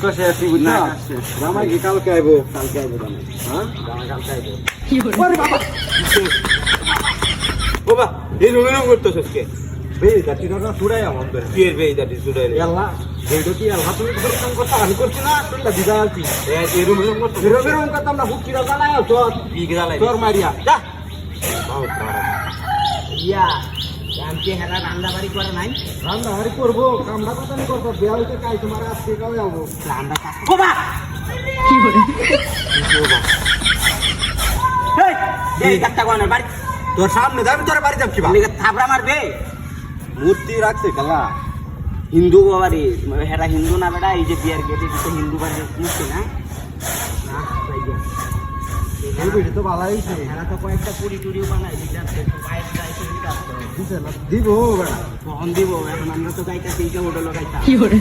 কষে আছি বুঝনা জামাই কি কালকে আইবো জামাই হ্যাঁ জামাই কালকে আইবো ওরে বাবা বাবা এই রুমের করতেছস কে বেই দাটিটা ছুড়াই আমন করে কি এর বেই দাটি ছুড়াই আল্লাহ এইটা কি আল্লাহ তুমি পরিশ্রম করতে আমি করছি না তোমরা দিদা আছি এই রুমের করতে রুমের করতে আমরা হুকিরা জ্বালাই তো কি জ্বালাই তোর মারিয়া যা ইয়া আজকে হেলা রান্নাবাড়ি করে নাই রান্নাবাড়ি করবো কামড়া কথা আমি করবো বিয়া হইতে কাই তোমার আজকে কাল যাবো রান্না বাবা কি করে এই এই কাটটা কোন বাড়ি তোর সামনে যাবি তোর বাড়ি যাব কি বা নিকে থাবড়া মারবে মূর্তি রাখছে কালা হিন্দু বাড়ি হেরা হিন্দু না বেটা এই যে বিয়ার গেটে তো হিন্দু বাড়ি মুক্তি না না যাইয়া এই ভিডিও তো ভালো হইছে হেরা তো কয়েকটা পুরি টুরি বানাই দিতে বাইরে যাইতে দিতে না দিব বেটা কখন দিব এখন আমরা তো গাইতা সেইটা হোটেল গাইতা কি করে